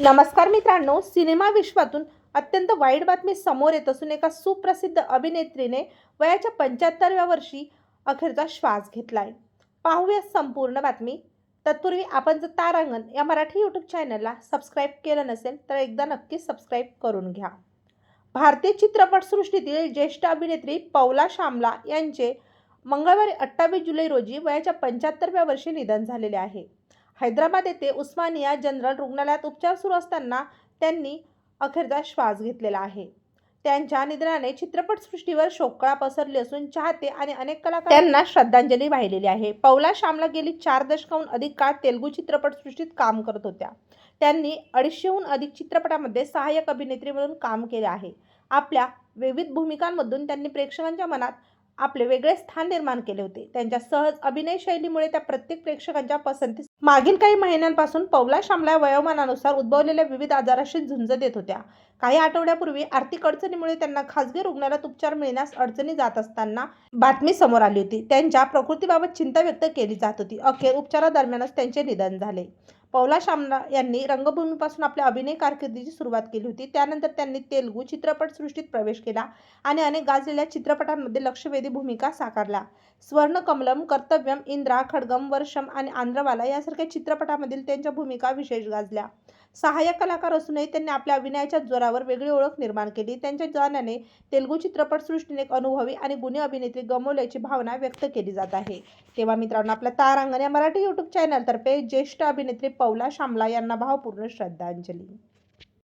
नमस्कार मित्रांनो, सिनेमा विश्वातून अत्यंत वाईट बातमी समोर येत असून एका सुप्रसिद्ध अभिनेत्रीने वयाच्या 75व्या वर्षी अखेरचा श्वास घेतलाय. पाहूया संपूर्ण बातमी. तत्पूर्वी आपण जर तारांगण या मराठी यूट्यूब चॅनलला सबस्क्राईब केलं नसेल तर एकदा नक्की सबस्क्राईब करून घ्या. भारतीय चित्रपटसृष्टीतील ज्येष्ठ अभिनेत्री पौला शामला यांचे मंगळवारी 28 जुलै रोजी वयाच्या 75व्या वर्षी निधन झालेले आहे. हैदराबाद येथे उस्मानिया जनरल रुग्णालयात उपचार सुरू असताना त्यांनी अखेरचा श्वास घेतलेला आहे. त्यांच्या निधनाने चित्रपटसृष्टीवर शोककळा पसरली असून चाहते आणि अनेक कलाकार त्यांना श्रद्धांजली वाहिलेली आहे. पौला शामला गेली 4 दशकांहून अधिक काळ तेलुगू चित्रपटसृष्टीत काम करत होत्या. त्यांनी 250हून अधिक चित्रपटांमध्ये सहाय्यक अभिनेत्री म्हणून काम केले आहे. आपल्या विविध भूमिकांमधून त्यांनी प्रेक्षकांच्या मनात आपले वेगळे स्थान निर्माण केले होते. त्यांच्या सहज अभिनय शैलीमुळे त्या प्रत्येक प्रेक्षकांच्या पसंतीस. मागील काही महिन्यांपासून पौला शामला वयोमानानुसार उद्भवलेल्या विविध आजाराशी झुंज देत होत्या. काही आठवड्यापूर्वी आर्थिक अडचणीमुळे त्यांना खासगी रुग्णालयात उपचार मिळण्यास अडचणी जात असताना बातमी समोर आली होती. त्यांच्या प्रकृतीबाबत चिंता व्यक्त केली जात होती. अखेर उपचारादरम्यानच त्यांचे निधन झाले. पौला शामला यांनी रंगभूमीपासून आपल्या अभिनय कारकिर्दीची सुरुवात केली होती. त्यानंतर त्यांनी तेलुगू चित्रपटसृष्टीत प्रवेश केला आणि अनेक गाजलेल्या चित्रपटांमध्ये लक्षवेधी भूमिका साकारल्या. स्वर्णकमलम, कर्तव्यम, इंद्रा, खड्गम, वर्षम आणि आंध्रवाला यासारख्या चित्रपटांमधील त्यांच्या भूमिका विशेष गाजल्या. सहाय्यक कलाकार असूनही त्यांनी आपल्या अभिनयाच्या जोरावर वेगळी ओळख निर्माण केली. त्यांच्या जाण्याने तेलुगू चित्रपटसृष्टीने एक अनुभवी आणि गुणी अभिनेत्री गमावल्याची भावना व्यक्त केली जात आहे. तेव्हा मित्रांनो, आपल्या तारांगण या मराठी यूट्यूब चॅनलतर्फे ज्येष्ठ अभिनेत्री पौला शामला यांना भावपूर्ण श्रद्धांजली.